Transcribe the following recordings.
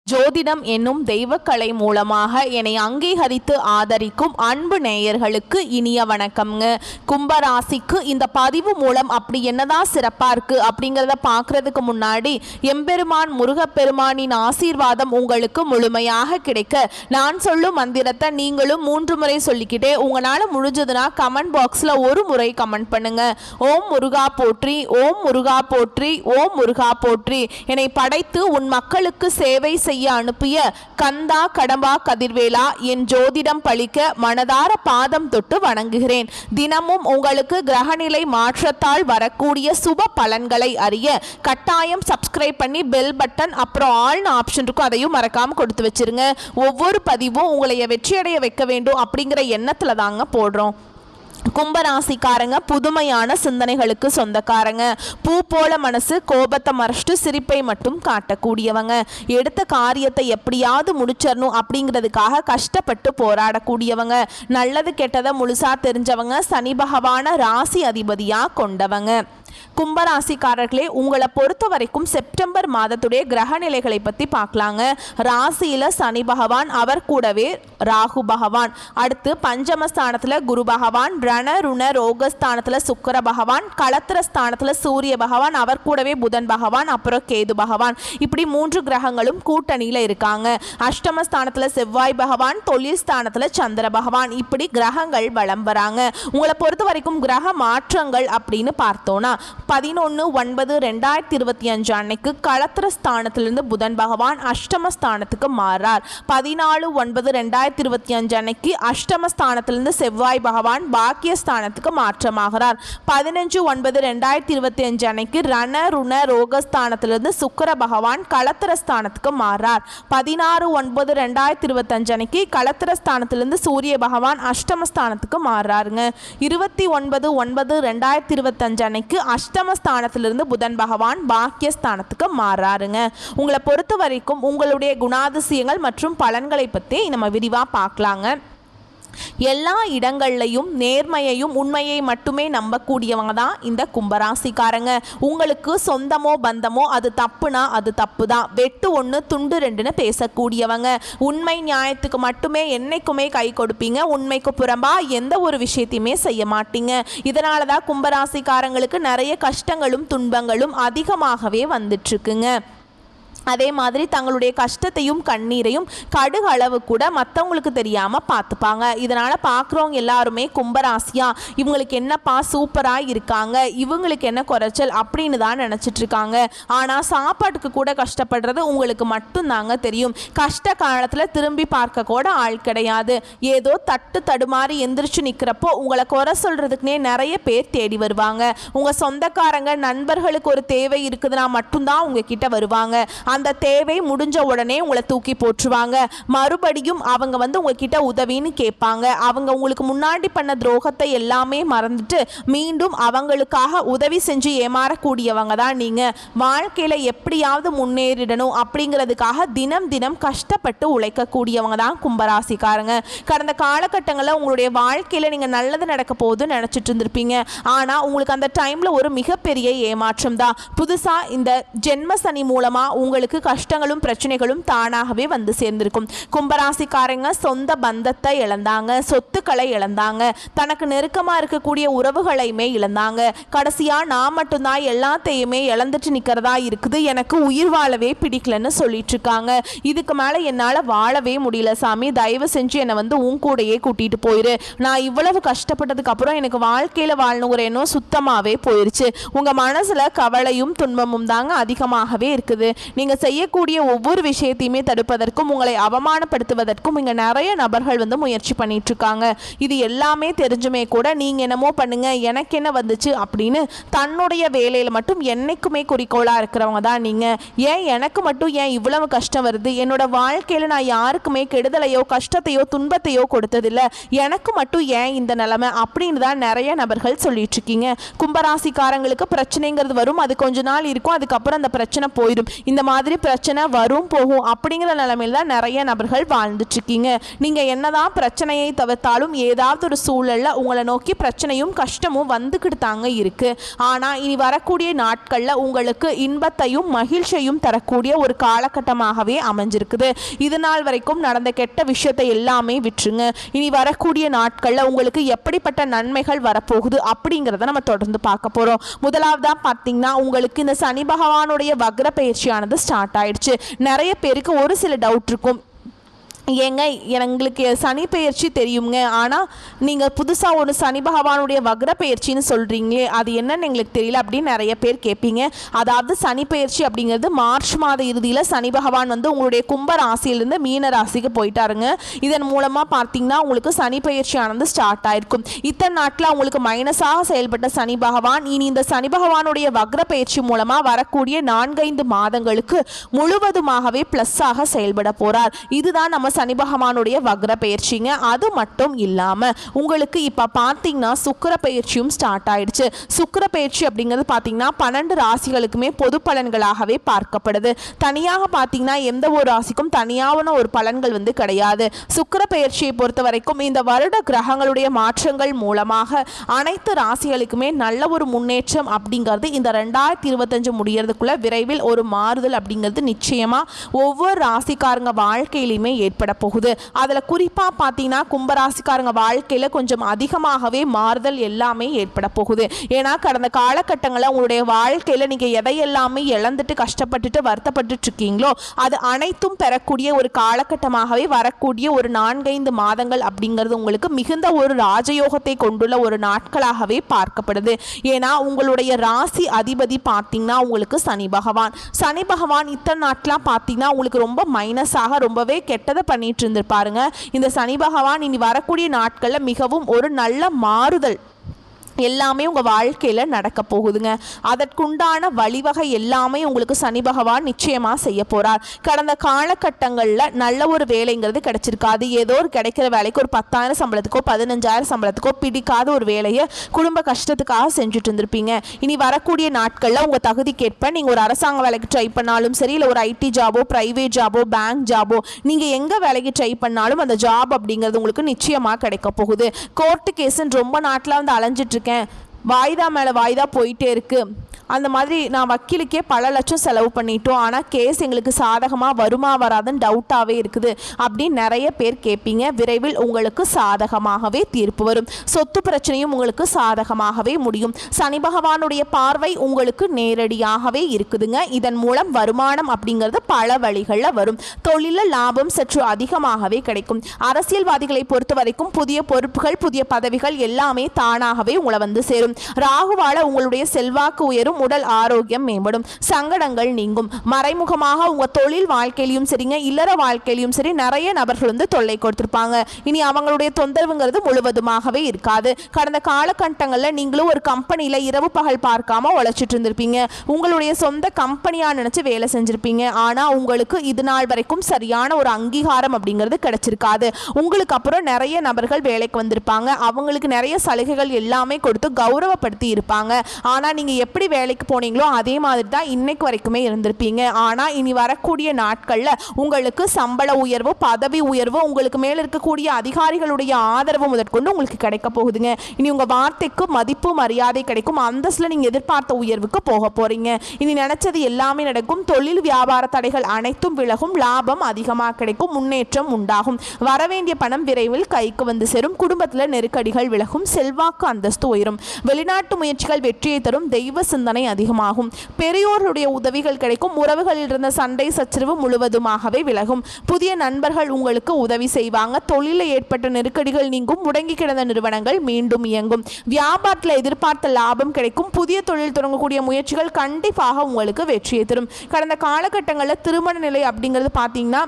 ஜோதிடம் என்னும் தெய்வக்கலை மூலமாக என்னை அங்கீகரித்து ஆதரிக்கும் அன்பு நேயர்களுக்கு இனிய வணக்கம்ங்க. கும்பராசிக்கு இந்த பதிவு மூலம் அப்படி என்னதான் சிறப்பாக இருக்குது அப்படிங்கிறத பார்க்குறதுக்கு முன்னாடி எம்பெருமான் முருகப்பெருமானின் ஆசீர்வாதம் உங்களுக்கு முழுமையாக கிடைக்க நான் சொல்லும் மந்திரத்தை நீங்களும் 3 முறை சொல்லிக்கிட்டே உங்களால் முடிஞ்சதுன்னா கமெண்ட் பாக்ஸில் ஒரு முறை கமெண்ட் பண்ணுங்க. ஓம் முருகா போற்றி, ஓம் முருகா போற்றி, ஓம் முருகா போற்றி. என்னை படைத்து உன் மக்களுக்கு சேவை செய்ய அனுப்பிய கந்தா கடம்பா கதிர்வேலா, என் ஜோதிடம் பழிக்க மனதார பாதம் தொட்டு வணங்குகிறேன். தினமும் உங்களுக்கு கிரகநிலை மாற்றத்தால் வரக்கூடிய சுப பலன்களை அறிய கட்டாயம் சப்ஸ்கிரைப் பண்ணி பெல் பட்டன் அப்புறம் ஆல்னு ஆப்ஷன் இருக்கும், அதையும் மறக்காம கொடுத்து வச்சிருங்க. ஒவ்வொரு பதிவும் உங்களை வெற்றியடைய வைக்க வேண்டும் அப்படிங்கிற எண்ணத்துல தாங்க போடுறோம். கும்பராசிக்காரங்க புதுமையான சிந்தனைகளுக்கு சொந்தக்காரங்க. பூ போல மனசு, கோபத்தை மறைச்சிட்டு சிரிப்பை மட்டும் காட்டக்கூடியவங்க. எடுத்த காரியத்தை எப்படியாவது முடிச்சிடணும் அப்படிங்கிறதுக்காக கஷ்டப்பட்டு போராடக்கூடியவங்க. நல்லது கெட்டதை முழுசா தெரிஞ்சவங்க. சனி பகவான ராசி அதிபதியா கொண்டவங்க. கும்பராசிக்காரர்களே, உங்களை பொறுத்த வரைக்கும் செப்டம்பர் மாதத்துடைய கிரக நிலைகளை பற்றி பார்க்கலாங்க. ராசியில் சனி பகவான், அவர் கூடவே ராகு பகவான், அடுத்து பஞ்சமஸ்தானத்தில் குரு பகவான், ரண ருண ரோகஸ்தானத்தில் சுக்கிர பகவான், களத்திர ஸ்தானத்தில் சூரிய பகவான், அவர் கூடவே புதன் பகவான், அப்புறம் கேது பகவான். இப்படி 3 கிரகங்களும் கூட்டணியில் இருக்காங்க. அஷ்டமஸ்தானத்தில் செவ்வாய் பகவான், தொழில் ஸ்தானத்தில் சந்திர பகவான். இப்படி கிரகங்கள் வலம் வராங்க. உங்களை பொறுத்த வரைக்கும் கிரக மாற்றங்கள் அப்படின்னு பார்த்தோன்னா 11/9/2025 அன்னைக்கு களத்திர ஸ்தானத்திலிருந்து புதன் பகவான் அஷ்டமஸ்தானத்துக்கு மாறார். 14/9/2025 அன்னைக்கு அஷ்டமஸ்தானத்திலிருந்து செவ்வாய் பகவான் பாக்கியஸ்தானத்துக்கு மாற்றமாகிறார். 15/9/2025 அன்னைக்கு ரண ருண ரோகஸ்தானத்திலிருந்து சுக்கிர பகவான் களத்திர ஸ்தானத்துக்கு மாறார். 16/9/2025 அன்னைக்கு களத்திர ஸ்தானத்திலிருந்து சூரிய பகவான் அஷ்டமஸ்தானத்துக்கு மாறாருங்க. 29/9/2025 அன்னைக்கு அஷ்டமஸ்தானத்திலிருந்து புதன் பகவான் பாக்கியஸ்தானத்துக்கு மாறாருங்க. உங்களை பொறுத்த வரைக்கும் உங்களுடைய குணாதிசயங்கள் மற்றும் பலன்களை பற்றி நம்ம விரிவாக பார்க்கலாங்க. எல்லா இடங்கள்லையும் நேர்மையையும் உண்மையை மட்டுமே நம்பக்கூடியவங்க தான் இந்த கும்பராசிக்காரங்க. உங்களுக்கு சொந்தமோ பந்தமோ அது தப்புனா அது தப்பு தான், வெட்டு 1 துண்டு 2ன்னு பேசக்கூடியவங்க. உண்மை நியாயத்துக்கு மட்டுமே என்னைக்குமே கை கொடுப்பீங்க. உண்மைக்கு புறம்பா எந்த ஒரு விஷயத்தையுமே செய்ய மாட்டீங்க. இதனால தான் கும்பராசிக்காரங்களுக்கு நிறைய கஷ்டங்களும் துன்பங்களும் அதிகமாகவே வந்துட்டு இருக்குங்க. அதே மாதிரி தங்களுடைய கஷ்டத்தையும் கண்ணீரையும் கடுகு அளவு கூட மற்றவங்களுக்கு தெரியாமல் பார்த்துப்பாங்க. இதனால் பார்க்குறவங்க எல்லாருமே கும்பராசியா இவங்களுக்கு என்னப்பா சூப்பராக இருக்காங்க, இவங்களுக்கு என்ன குறைச்சல் அப்படின்னு தான் நினச்சிட்டு இருக்காங்க. ஆனால் சாப்பாட்டுக்கு கூட கஷ்டப்படுறது உங்களுக்கு மட்டும்தாங்க தெரியும். கஷ்ட காலத்தில் திரும்பி பார்க்க கூட ஆள் கிடையாது. ஏதோ தட்டு தடுமாறி எந்திரிச்சு நிற்கிறப்போ உங்களை குறை சொல்கிறதுக்குனே நிறைய பேர் தேடி வருவாங்க. உங்கள் சொந்தக்காரங்க நண்பர்களுக்கு ஒரு தேவை இருக்குதுன்னா மட்டும்தான் உங்ககிட்ட வருவாங்க. அந்த தேவை முடிஞ்ச உடனே உங்களை தூக்கி போட்டுருவாங்க. மறுபடியும் அவங்க உங்ககிட்ட உதவின்னு கேட்பாங்க. அவங்க உங்களுக்கு முன்னாடி பண்ண துரோகத்தை எல்லாமே மறந்துட்டு மீண்டும் அவங்களுக்காக உதவி செஞ்சு ஏமாறக்கூடியவங்க தான் நீங்க. வாழ்க்கையில எப்படியாவது முன்னேறிடணும் அப்படிங்கிறதுக்காக தினம் தினம் கஷ்டப்பட்டு உழைக்கக்கூடியவங்க தான் கும்பராசிக்காரங்க. கடந்த காலகட்டங்களில் உங்களுடைய வாழ்க்கையில நீங்க நல்லது நடக்க போகுதுன்னு நினைச்சிட்டு இருந்திருப்பீங்க. ஆனா உங்களுக்கு அந்த டைம்ல ஒரு மிகப்பெரிய ஏமாற்றம் தான். புதுசா இந்த ஜென்ம சனி மூலமா உங்களுக்கு கஷ்டங்களும் பிரச்சனைகளும் தானாகவே வந்து சேர்ந்திருக்கும். கும்பராசிக்காரங்க சொந்த பந்தத்தை இழந்தாங்க, சொத்துக்களை இழந்தாங்க, தனக்கு நெருக்கமா இருக்கக்கூடிய உறவுகளையுமே இழந்தாங்க. கடைசியா நான் மட்டும்தான் எல்லாத்தையுமே இழந்துட்டு நிக்கிறதா இருக்குது, எனக்கு உயிர் வாழவே பிடிக்கலன்னு சொல்லிட்டு இருக்காங்க. இதுக்கு மேல என்னால வாழவே முடியல சாமி, தயவு செஞ்சு என்னை உன் கூடையே கூட்டிட்டு போயிரு. நான் இவ்வளவு கஷ்டப்பட்டதுக்கு அப்புறம் எனக்கு வாழ்க்கையில வாழணுங்கிற எண்ணம் சுத்தமாவே போயிருச்சு. உங்க மனசுல கவலையும் துன்பமும் தாங்க அதிகமாகவே இருக்குது. நீங்க செய்யக்கூடிய ஒவ்வொரு விஷயத்தையுமே தடுப்பதற்கும் உங்களை அவமானப்படுத்துவதற்கும் இங்க நிறைய நபர்கள் முயற்சி பண்ணிட்டு இருக்காங்க. இது எல்லாமே தெரிஞ்சுமே கூட நீங்க என்னமோ பண்ணுங்க எனக்கு என்ன வந்துச்சு அப்படின்னு தன்னுடைய வேலையில மட்டும் என்னைக்குமே குறிக்கோளா இருக்கிறவங்க தான் நீங்க. ஏன் எனக்கு மட்டும் ஏன் இவ்வளவு கஷ்டம் வருது, என்னோட வாழ்க்கையில நான் யாருக்குமே கெடுதலையோ கஷ்டத்தையோ துன்பத்தையோ கொடுத்ததில்லை, எனக்கு மட்டும் ஏன் இந்த நிலைமை அப்படின்னு தான் நிறைய நபர்கள் சொல்லிட்டு இருக்கீங்க. கும்பராசிக்காரங்களுக்கு பிரச்சனைங்கிறது வரும், அது கொஞ்ச நாள் இருக்கும், அதுக்கப்புறம் அந்த பிரச்சனை போயிடும். இந்த மாதிரி மாதிரி பிரச்சனை வரும் போகும் அப்படிங்கிற நிலைமையில் தான் நிறைய நபர்கள் வாழ்ந்துட்டுருக்கீங்க. நீங்கள் என்னதான் பிரச்சனையை தவிர்த்தாலும் ஏதாவது ஒரு சூழலில் உங்களை நோக்கி பிரச்சனையும் கஷ்டமும் வந்துக்கிட்டு தாங்க இருக்குது. ஆனால் இனி வரக்கூடிய நாட்களில் உங்களுக்கு இன்பத்தையும் மகிழ்ச்சியையும் தரக்கூடிய ஒரு காலகட்டமாகவே அமைஞ்சிருக்குது. இது நாள் வரைக்கும் நடந்த கெட்ட விஷயத்தை எல்லாமே விட்டுருங்க. இனி வரக்கூடிய நாட்களில் உங்களுக்கு எப்படிப்பட்ட நன்மைகள் வரப்போகுது அப்படிங்கிறத நம்ம தொடர்ந்து பார்க்க போகிறோம். முதலாவதாக பார்த்தீங்கன்னா, உங்களுக்கு இந்த சனி பகவானுடைய வக்ர பயிற்சியானது ஸ்டார்ட் ஆயிடுச்சு. நிறைய பேருக்கு ஒரு சில டவுட் இருக்கும். ஏங்க எங்களுக்கு சனி பெயர்ச்சி தெரியுங்க, ஆனால் நீங்கள் புதுசாக ஒரு சனி பகவானுடைய வக்ர பெயர்ச்சின்னு சொல்கிறீங்களே அது என்னன்னு எங்களுக்கு தெரியல அப்படின்னு நிறைய பேர் கேட்பீங்க. அதாவது சனி பெயர்ச்சி அப்படிங்கிறது மார்ச் மாத இறுதியில் சனி பகவான் வந்து உங்களுடைய கும்ப ராசியிலிருந்து மீன ராசிக்கு போயிட்டாருங்க. இதன் மூலமாக பார்த்தீங்கன்னா உங்களுக்கு சனி பெயர்ச்சியானது ஸ்டார்ட் ஆயிருக்கும். இத்தனை நாட்டில் உங்களுக்கு மைனஸாக செயல்பட்ட சனி பகவான் இனி இந்த சனி பகவானுடைய வக்ர பெயர்ச்சி மூலமாக வரக்கூடிய 4-5 மாதங்களுக்கு முழுவதுமாகவே ப்ளஸ்ஸாக செயல்பட போகிறார். இதுதான் நம்ம சனி பகவானுடைய வக்ர பயிற்சிங்க. அது மட்டும் இல்லாமல் உங்களுக்கு இப்போ பார்த்தீங்கன்னா சுக்கிர பயிற்சியும் ஸ்டார்ட் ஆயிடுச்சு. சுக்கிர பயிற்சி அப்படிங்கிறது பார்த்தீங்கன்னா 12 ராசிகளுக்குமே பொது பலன்களாகவே பார்க்கப்படுது. தனியாக பார்த்தீங்கன்னா எந்த ஒரு ராசிக்கும் தனியான ஒரு பலன்கள் வந்து கிடையாது. சுக்கிர பயிற்சியை பொறுத்த வரைக்கும் இந்த வருட கிரகங்களுடைய மாற்றங்கள் மூலமாக அனைத்து ராசிகளுக்குமே நல்ல ஒரு முன்னேற்றம் அப்படிங்கிறது இந்த 2025 முடியறதுக்குள்ள விரைவில் ஒரு மாறுதல் அப்படிங்கிறது நிச்சயமா ஒவ்வொரு ராசிக்காரங்க வாழ்க்கையிலுமே ஏற்பட போகுது. அதில் குறிப்பாக பார்த்தீங்கன்னா கும்பராசிக்காரங்க வாழ்க்கையில் கொஞ்சம் அதிகமாகவே மாறுதல் எல்லாமே ஏற்பட போகுது. ஏன்னா கடந்த காலகட்டங்களில் உங்களுடைய வாழ்க்கையில் நீங்கள் எதையெல்லாமே இழந்துட்டு கஷ்டப்பட்டுட்டு வருத்தப்பட்டு இருக்கீங்களோ அது அனைத்தும் பெறக்கூடிய ஒரு காலகட்டமாகவே வரக்கூடிய ஒரு 4-5 மாதங்கள் அப்படிங்கிறது உங்களுக்கு மிகுந்த ஒரு ராஜயோகத்தை கொண்டுள்ள ஒரு நாட்களாகவே பார்க்கப்படுது. ஏன்னா உங்களுடைய ராசி அதிபதி பார்த்தீங்கன்னா உங்களுக்கு சனி பகவான். சனி பகவான் இத்தனை நாட்களாக பார்த்தீங்கன்னா உங்களுக்கு ரொம்ப மைனஸாக ரொம்பவே கெட்டதை பண்ணிட்டு இருந்திருப்பாருங்க. இந்த சனி பகவான் இனி வரக்கூடிய நாட்களில் மிகவும் ஒரு நல்ல மாறுதல் எல்லாமே உங்கள் வாழ்க்கையில் நடக்க போகுதுங்க. அதற்குண்டான வழிவகை எல்லாமே உங்களுக்கு சனி பகவான் நிச்சயமாக செய்ய போகிறார். கடந்த காலகட்டங்களில் நல்ல ஒரு வேலைங்கிறது கிடைச்சிருக்காது. ஏதோ ஒரு கிடைக்கிற வேலைக்கு ஒரு 10,000 சம்பளத்துக்கோ 15,000 சம்பளத்துக்கோ பிடிக்காத ஒரு வேலையை குடும்ப கஷ்டத்துக்காக செஞ்சுட்டு இருந்திருப்பீங்க. இனி வரக்கூடிய நாட்களில் உங்கள் தகுதிக்கேற்ப நீங்கள் ஒரு அரசாங்க வேலைக்கு ட்ரை பண்ணாலும் சரி, இல்லை ஒரு ஐடி ஜாபோ, ப்ரைவேட் ஜாபோ, பேங்க் ஜாபோ, நீங்கள் எங்கே வேலைக்கு ட்ரை பண்ணாலும் அந்த ஜாப் அப்படிங்கிறது உங்களுக்கு நிச்சயமாக கிடைக்க போகுது. கோர்ட்டு கேஸுன்னு ரொம்ப நாட்டில் வந்து அலைஞ்சிட்டு வாய்தா மேலே வாய்தா போயிட்டே இருக்கு. அந்த மாதிரி நான் வக்கீலுக்கே பல லட்சம் செலவு பண்ணிட்டோம், ஆனால் கேஸ் எங்களுக்கு சாதகமாக வருமா வராதுன்னு டவுட்டாகவே இருக்குது அப்படின்னு நிறைய பேர் கேட்பீங்க. விரைவில் உங்களுக்கு சாதகமாகவே தீர்ப்பு வரும். சொத்து பிரச்சனையும் உங்களுக்கு சாதகமாகவே முடியும். சனி பகவானுடைய பார்வை உங்களுக்கு நேரடியாகவே இருக்குதுங்க. இதன் மூலம் வருமானம் அப்படிங்கிறது பல வழிகளில் வரும். தொழிலில் லாபம் சற்று அதிகமாகவே கிடைக்கும். அரசியல்வாதிகளை பொறுத்த வரைக்கும் புதிய பொறுப்புகள், புதிய பதவிகள் எல்லாமே தானாகவே உங்களை வந்து சேரும். ராகுவால உங்களுடைய செல்வாக்கு உயரும், உடல் ஆரோக்கியம் மேம்படும், சங்கடங்கள் நீங்கும். மறைமுகமாக உங்க தொழில் வாழ்க்கையிலும் சரிங்க, இல்லற வாழ்க்கையிலும் சரி நிறைய நபர்கள் வந்து தொல்லை கொடுத்திருப்பாங்க. இனி அவங்களுடைய தொந்தரவுங்கிறது முழுவதுமாகவே இருக்காது. கடந்த காலகட்டங்களில் நீங்களும் ஒரு கம்பெனியில் இரவு பகல் பார்க்காம உழைச்சிட்டு இருந்திருப்பீங்க. உங்களுடைய சொந்த கம்பெனியா நினைச்சு வேலை செஞ்சிருப்பீங்க. ஆனா உங்களுக்கு இது நாள் வரைக்கும் சரியான ஒரு அங்கீகாரம் அப்படிங்கிறது கிடைச்சிருக்காது. உங்களுக்கு அப்புறம் நிறைய நபர்கள் வேலைக்கு வந்திருப்பாங்க. அவங்களுக்கு நிறைய சலுகைகள் எல்லாமே கொடுத்து கௌரவப்படுத்தி இருப்பாங்க. ஆனா நீங்க எப்படி வேலைக்கு போனீங்களோ அதே மாதிரி தான் இன்னைக்கு வரைக்குமே இருந்திருப்பீங்க. ஆனால் இனி வரக்கூடிய நாட்களில் உங்களுக்கு சம்பள உயர்வு, பதவி உயர்வு, உங்களுக்கு மேலே இருக்கக்கூடிய அதிகாரிகளுடைய ஆதரவு முதற்கொண்டு உங்களுக்கு கிடைக்க போகுதுங்க. இனி உங்கள் வார்த்தைக்கு மதிப்பு மரியாதை கிடைக்கும். அந்தஸ்தில் நீங்கள் எதிர்பார்த்த உயர்வுக்கு போக போகிறீங்க. இனி நினச்சது எல்லாமே நடக்கும். தொழில் வியாபார தடைகள் அனைத்தும் விலகும். லாபம் அதிகமாக கிடைக்கும். முன்னேற்றம் உண்டாகும். வரவேண்டிய பணம் விரைவில் கைக்கு வந்து சேரும். குடும்பத்தில் நெருக்கடிகள் விலகும். செல்வாக்கு அந்தஸ்து உயரும். வெளிநாட்டு முயற்சிகள் வெற்றியை தரும். தெய்வ சிந்தனை அதிகமாகும். பெரியோருடைய உதவிகள் கிடைக்கும். உறவுகளில் இருந்த சண்டை சச்சரவு முழுவதுமாகவே விலகும். புதிய நண்பர்கள் உங்களுக்கு உதவி செய்வாங்க. தொழிலில் ஏற்பட்ட நெருக்கடிகள் நீங்கும். முடங்கி கிடந்த நிறுவனங்கள் மீண்டும் இயங்கும். வியாபாரத்தில் எதிர்பார்த்த லாபம் கிடைக்கும். புதிய தொழில் தொடங்கக்கூடிய முயற்சிகள் கண்டிப்பாக உங்களுக்கு வெற்றியை தரும். கடந்த காலகட்டங்களில் திருமண நிலை அப்படிங்கிறது பார்த்தீங்கன்னா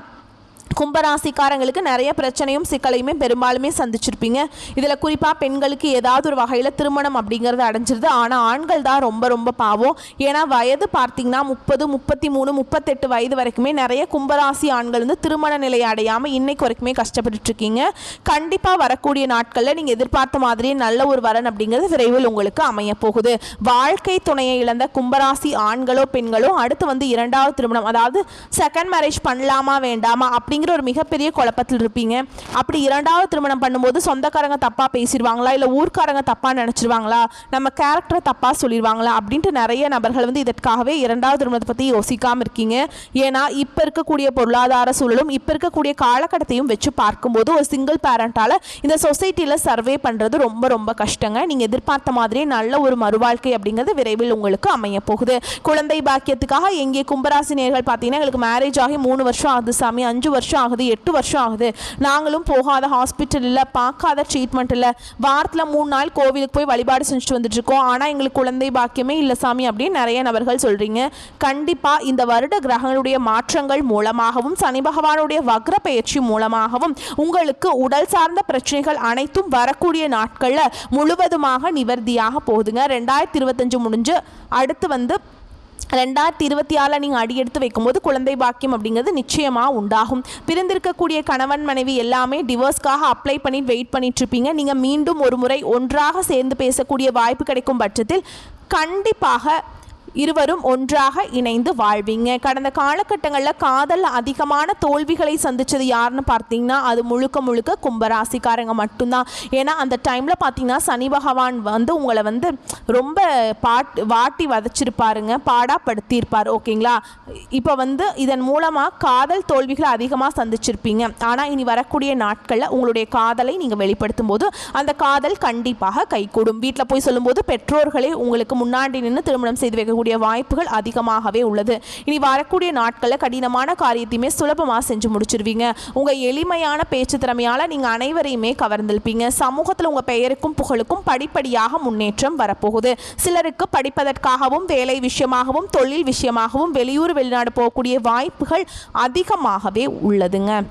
கும்பராசிக்காரங்களுக்கு நிறைய பிரச்சனையும் சிக்கலையுமே பெரும்பாலுமே சந்திச்சிருப்பீங்க. இதில் குறிப்பாக பெண்களுக்கு ஏதாவது ஒரு வகையில் திருமணம் அப்படிங்கிறது அடைஞ்சிருது. ஆனால் ஆண்கள் தான் ரொம்ப ரொம்ப பாவம். ஏன்னா வயது பார்த்தீங்கன்னா 30, 33, 38 வயது வரைக்குமே நிறைய கும்பராசி ஆண்கள் வந்து திருமண நிலையை அடையாமல் இன்னைக்கு வரைக்குமே கஷ்டப்பட்டுருக்கீங்க. கண்டிப்பாக வரக்கூடிய நாட்களில் நீங்கள் எதிர்பார்த்த மாதிரியே நல்ல ஒரு வரன் அப்படிங்கிறது விரைவில் உங்களுக்கு அமைய போகுது. வாழ்க்கை துணையை இழந்த கும்பராசி ஆண்களோ பெண்களோ அடுத்து வந்து இரண்டாவது திருமணம், அதாவது செகண்ட் மேரேஜ் பண்ணலாமா வேண்டாமா அப்படிங்கிற ஒரு மிகப்பெரிய குழப்பத்தில் இருப்பீங்க. அப்படி இரண்டாவது திருமணம் பண்ணும்போது சொந்தக்காரங்க தப்பா பேசிடுவாங்களா, இல்லை ஊர்க்காரங்க தப்பா நினைச்சிருவாங்களா, நம்ம கேரக்டரை தப்பா சொல்லிடுவாங்களா அப்படின்ட்டு நிறைய நபர்கள் வந்து இதற்காகவே இரண்டாவது திருமணத்தை பற்றி யோசிக்காமல் இருக்கீங்க. ஏன்னா இப்போ இருக்கக்கூடிய பொருளாதார சூழலும் இப்போ இருக்கக்கூடிய காலகட்டத்தையும் வச்சு பார்க்கும்போது ஒரு சிங்கிள் பேரண்டால் இந்த சொசைட்டியில் சர்வே பண்ணுறது ரொம்ப ரொம்ப கஷ்டங்க. நீங்கள் எதிர்பார்த்த மாதிரியே நல்ல ஒரு மறுவாழ்க்கை அப்படிங்கிறது விரைவில் உங்களுக்கு அமைய போகுது. குழந்தை பாக்கியத்துக்காக எங்கே கும்பராசி நேர்கள் பார்த்தீங்கன்னா எங்களுக்கு மேரேஜ் ஆகி 3 வருஷம் ஆகுது சாமி, 5 வருஷம் ஆகுது, 8 வருஷம் ஆகுது, நாங்களும் போகாத ஹாஸ்பிட்டல் இல்லை, பார்க்காத ட்ரீட்மெண்ட் இல்லை, வாரத்தில் 3 நாள் கோவிலுக்கு போய் வழிபாடு செஞ்சுட்டு வந்துட்டு இருக்கோம், ஆனால் எங்களுக்கு குழந்தை பாக்கியமே இல்லை சாமி அப்படின்னு நிறைய நபர்கள் சொல்றீங்க. கண்டிப்பாக இந்த வருட கிரகங்களுடைய மாற்றங்கள் மூலமாகவும் சனி பகவானுடைய வக்ர பயிற்சி மூலமாகவும் உங்களுக்கு உடல் சார்ந்த பிரச்சனைகள் அனைத்தும் வரக்கூடிய நாட்களில் முழுவதுமாக நிவர்த்தியாக போகுதுங்க. 2025 முடிஞ்சு அடுத்து வந்து 2026 நீங்கள் அடியெடுத்து வைக்கும்போது குழந்தை பாக்கியம் அப்படிங்கிறது நிச்சயமாக உண்டாகும். பிரிந்திருக்கக்கூடிய கணவன் மனைவி எல்லாமே டிவோர்ஸ்க்காக அப்ளை பண்ணி வெயிட் பண்ணிட்டு இருப்பீங்க. நீங்கள் மீண்டும் ஒரு முறை ஒன்றாக சேர்ந்து பேசக்கூடிய வாய்ப்பு கிடைக்கும் பட்சத்தில் கண்டிப்பாக இருவரும் ஒன்றாக இணைந்து வாழ்வீங்க. கடந்த காலகட்டங்களில் காதல் அதிகமான தோல்விகளை சந்தித்தது யாருன்னு பார்த்தீங்கன்னா அது முழுக்க முழுக்க கும்பராசிக்காரங்க மட்டும்தான். ஏன்னா அந்த டைமில் பார்த்தீங்கன்னா சனி பகவான் வந்து உங்களை வந்து ரொம்ப வாட்டி வதச்சிருப்பாருங்க, பாடாப்படுத்தியிருப்பார். ஓகேங்களா? இப்போ வந்து இதன் மூலமாக காதல் தோல்விகளை அதிகமாக சந்திச்சிருப்பீங்க. ஆனால் இனி வரக்கூடிய நாட்களில் உங்களுடைய காதலை நீங்கள் வெளிப்படுத்தும் போது அந்த காதல் கண்டிப்பாக கைகூடும். வீட்டில் போய் சொல்லும்போது பெற்றோர்களே உங்களுக்கு முன்னாடி நின்று திருமணம் செய்து வைக்க வாய்ப்புகள் அதிகமாகவே உள்ளது. இனி வரக்கூடிய நாட்களில் கடினமான காரியத்தையுமே சுலபமாக செஞ்சு முடிச்சிருவீங்க. உங்க எளிமையான பேச்சு திறமையால நீங்க அனைவரையுமே கவர்ந்திருப்பீங்க. சமூகத்தில் உங்க பெயருக்கும் புகழுக்கும் படிப்படியாக முன்னேற்றம் வரப்போகுது. சிலருக்கு படிப்பதற்காகவும் வேலை விஷயமாகவும் தொழில் விஷயமாகவும் வெளியூர் வெளிநாடு போகக்கூடிய வாய்ப்புகள் அதிகமாகவே உள்ளதுங்க.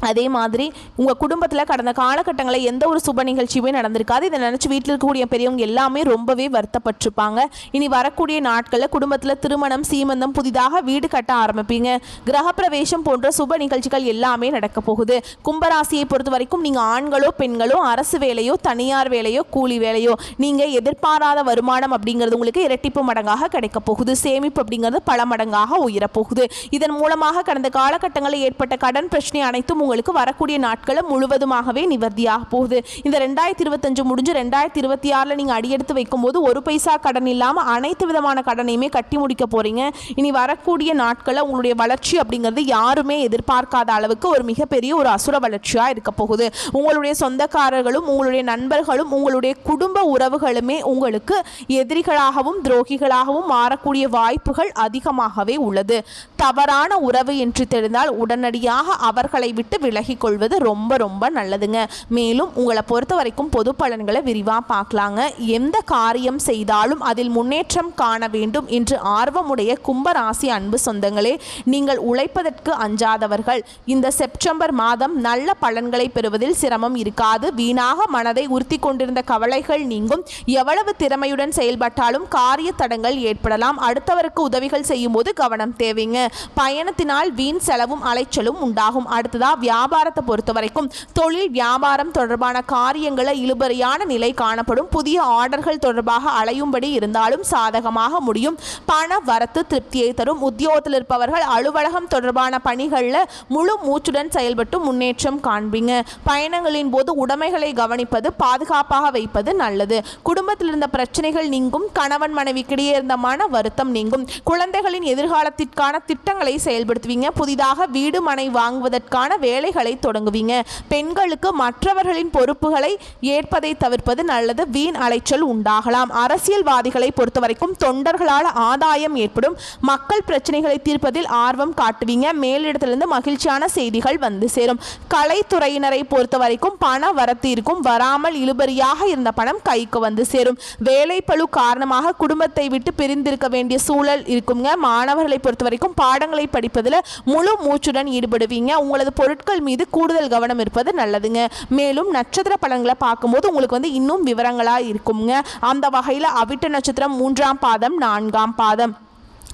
அதே மாதிரி உங்கள் குடும்பத்தில் கடந்த காலகட்டங்களில் எந்த ஒரு சுப நிகழ்ச்சியுமே நடந்திருக்காது. இதை நினச்சி வீட்டில் இருக்கக்கூடிய பெரியவங்க எல்லாமே ரொம்பவே வருத்தப்பட்டிருப்பாங்க. இனி வரக்கூடிய நாட்களில் குடும்பத்தில் திருமணம், சீமந்தம், புதிதாக வீடு கட்ட ஆரம்பிப்பீங்க. கிரகப்பிரவேசம் போன்ற சுப நிகழ்ச்சிகள் எல்லாமே நடக்க போகுது. கும்பராசியை பொறுத்த வரைக்கும் நீங்கள் ஆண்களோ பெண்களோ அரசு வேலையோ தனியார் வேலையோ கூலி வேலையோ நீங்கள் எதிர்பாராத வருமானம் அப்படிங்கிறது உங்களுக்கு இரட்டிப்பு மடங்காக கிடைக்க போகுது. சேமிப்பு அப்படிங்கிறது பல மடங்காக உயரப்போகுது. இதன் மூலமாக கடந்த காலகட்டங்களில் ஏற்பட்ட கடன் பிரச்சனை அனைத்தும் உங்களுக்கு வரக்கூடிய நாட்களில் முழுவதுமாகவே நிவர்த்தியாக போகுது. இந்த 2025 முடிஞ்சு 2026 நீங்கள் அடியெடுத்து வைக்கும்போது ஒரு பைசா கடன் இல்லாமல் அனைத்து விதமான கடனையுமே கட்டி முடிக்க போறீங்க. இனி வரக்கூடிய நாட்களில் உங்களுடைய வளர்ச்சி அப்படிங்கிறது யாருமே எதிர்பார்க்காத அளவுக்கு ஒரு மிகப்பெரிய ஒரு அசுர வளர்ச்சியாக இருக்க போகுது. உங்களுடைய சொந்தக்காரர்களும் உங்களுடைய நண்பர்களும் உங்களுடைய குடும்ப உறவுகளுமே உங்களுக்கு எதிரிகளாகவும் துரோகிகளாகவும் மாறக்கூடிய வாய்ப்புகள் அதிகமாகவே உள்ளது. தவறான உறவு என்று தெரிந்தால் உடனடியாக அவர்களை விட்டு விலகிக் கொள்வது ரொம்ப ரொம்ப நல்லதுங்க. மேலும் உங்களை பொறுத்த வரைக்கும் பொது பலன்களை விரிவாக பார்க்கலாங்க. எந்த காரியம் செய்தாலும் அதில் முன்னேற்றம் காண வேண்டும் என்று ஆர்வமுடைய கும்பராசி அன்பு சொந்தங்களே, நீங்கள் உழைப்பதற்கு அஞ்சாதவர்கள். இந்த செப்டம்பர் மாதம் நல்ல பலன்களை பெறுவதில் சிரமம் இருக்காது. வீணாக மனதை உறுத்தி கொண்டிருந்த கவலைகள் நீங்கும். எவ்வளவு திறமையுடன் செயல்பட்டாலும் காரிய தடங்கள் ஏற்படலாம். அடுத்தவருக்கு உதவிகள் செய்யும் போது கவனம் தேவைங்க. பயணத்தினால் வீண் செலவும் அலைச்சலும் உண்டாகும். அடுத்ததா வியாபாரத்தை பொறுத்த வரைக்கும் தொழில் வியாபாரம் தொடர்பான காரியங்களில் இழுபறியான நிலை காணப்படும். புதிய ஆர்டர்கள் தொடர்பாக அலையும்படி இருந்தாலும் சாதகமாக முடியும். பண வரத்து திருப்தியை தரும். உத்தியோகத்தில் இருப்பவர்கள் அலுவலகம் தொடர்பான பணிகளில் முழு மூச்சுடன் செயல்பட்டு முன்னேற்றம் காண்பீங்க. பயணங்களின் போது உடைமைகளை கவனிப்பது, பாதுகாப்பாக வைப்பது நல்லது. குடும்பத்தில் இருந்த பிரச்சனைகள் நீங்கும். கணவன் மனைவிக்கிடையே இருந்த மன வருத்தம் நீங்கும். குழந்தைகளின் எதிர்காலத்திற்கான திட்டங்களை செயல்படுத்துவீங்க. புதிதாக வீடு மனை வாங்குவதற்கான வேலைகளை தொடங்குவீங்க. பெண்களுக்கு மற்றவர்களின் பொறுப்புகளை ஏற்பதை தவிர்ப்பது நல்லது. வீண் அலைச்சல் உண்டாகலாம். அரசியல்வாதிகளை பொறுத்தவரைக்கும் தொண்டர்களால் ஆதாயம் ஏற்படும். மக்கள் பிரச்சனைகளை தீர்ப்பதில் ஆர்வம் காட்டுவீங்க. மேலிடத்திலிருந்து மகிழ்ச்சியான செய்திகள் வந்து சேரும். கலைத்துறையினரை பொறுத்தவரைக்கும் பண வரத்து இருக்கும். வராமல் இழுபறியாக இருந்த பணம் கைக்கு வந்து சேரும். வேலைப்பளு காரணமாக குடும்பத்தை விட்டு பிரிந்திருக்க வேண்டிய சூழல் இருக்குங்க. மாணவர்களை பொறுத்தவரைக்கும் பாடங்களை படிப்பதில் முழு மூச்சுடன் ஈடுபடுவீங்க. உங்களது பொருட்கள் மீது கூடுதல் கவனம் இருப்பது நல்லதுங்க. மேலும் நட்சத்திர பலன்களை பார்க்கும்போது உங்களுக்கு வந்து இன்னும் விவரங்களா இருக்குங்க. அந்த வகையில் அவிட்ட நட்சத்திரம் 3ஆம் பாதம் 4ஆம் பாதம்.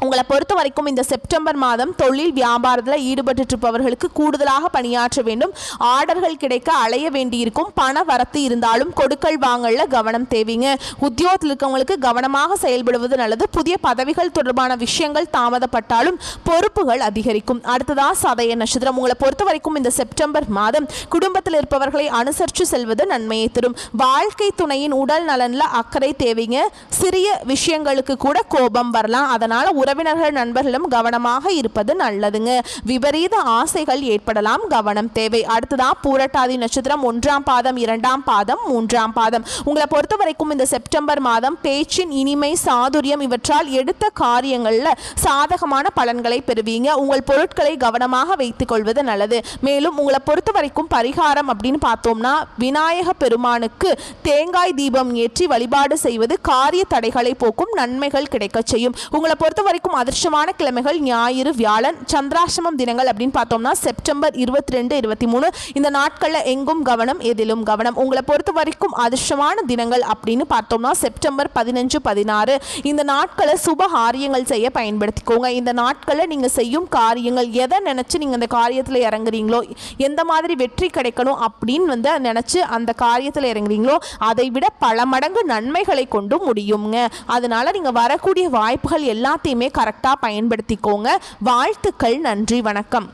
உங்களை பொறுத்த வரைக்கும் இந்த செப்டம்பர் மாதம் தொழில் வியாபாரத்தில் ஈடுபட்டு இருப்பவர்களுக்கு கூடுதலாக பணியாற்ற வேண்டும். ஆர்டர்கள் கிடைக்க அலைய வேண்டியிருக்கும். பண வரத்து இருந்தாலும் கொடுக்கல் வாங்கல கவனம் தேவைங்க. உத்தியோகத்தில் இருக்கவங்களுக்கு கவனமாக செயல்படுவது நல்லது. புதிய பதவிகள் தொடர்பான விஷயங்கள் தாமதப்பட்டாலும் பொறுப்புகள் அதிகரிக்கும். அடுத்ததாக சதய நட்சத்திரம். உங்களை பொறுத்த வரைக்கும் இந்த செப்டம்பர் மாதம் குடும்பத்தில் இருப்பவர்களை அனுசரித்து செல்வது நன்மையை தரும். வாழ்க்கை துணையின் உடல் நலனில் அக்கறை தேவைங்க. சிறிய விஷயங்களுக்கு கூட கோபம் வரலாம். அதனால் உறவினர்கள் நண்பர்களும் கவனமாக இருப்பது நல்லதுங்க. விபரீத ஆசைகள் ஏற்படலாம். கவனம் தேவை. அடுத்ததா பூரட்டாதி நட்சத்திரம் 1ஆம் பாதம் 2ஆம் பாதம் 3ஆம் பாதம். உங்களை பொறுத்த வரைக்கும் இந்த செப்டம்பர் மாதம் பேச்சின் இனிமை சாதுரியம் இவற்றால் எடுத்த காரியங்களில் சாதகமான பலன்களை பெறுவீங்க. உங்கள் பொருட்களை கவனமாக வைத்துக் கொள்வது நல்லது. மேலும் உங்களை பொறுத்த வரைக்கும் பரிகாரம் அப்படின்னு பார்த்தோம்னா விநாயக பெருமானுக்கு தேங்காய் தீபம் ஏற்றி வழிபாடு செய்வது காரிய தடைகளை போக்கும். நன்மைகள் கிடைக்க செய்யும். உங்களை பொறுத்த வரைக்கும் அதிர்ஷ்டமான கிழமைகள் ஞாயிறு வியாழன். சந்திராஷ்டமம் தினங்கள் அப்படின்னு பார்த்தோம்னா செப்டம்பர் 22 23. இந்த நாட்களில் எங்கும் கவனம் எதிலும் கவனம். உங்களை பொறுத்த வரைக்கும் அதிர்ஷ்டமான தினங்கள் அப்படின்னு பார்த்தோம்னா செப்டம்பர் 15 16. இந்த நாட்களை சுப காரியங்கள் செய்ய பயன்படுத்திக்கோங்க. இந்த நாட்களில் நீங்கள் செய்யும் காரியங்கள் எதை நினச்சி நீங்கள் அந்த காரியத்தில் இறங்குறீங்களோ, எந்த மாதிரி வெற்றி கிடைக்கணும் அப்படின்னு வந்து நினச்சி அந்த காரியத்தில் இறங்குறீங்களோ அதை விட பல மடங்கு நன்மைகளை கொண்டு முடியுங்க. அதனால நீங்கள் வரக்கூடிய வாய்ப்புகள் எல்லாத்தையுமே கரெக்டாக பயன்படுத்திக்கோங்க. வாழ்த்துக்கள். நன்றி. வணக்கம்.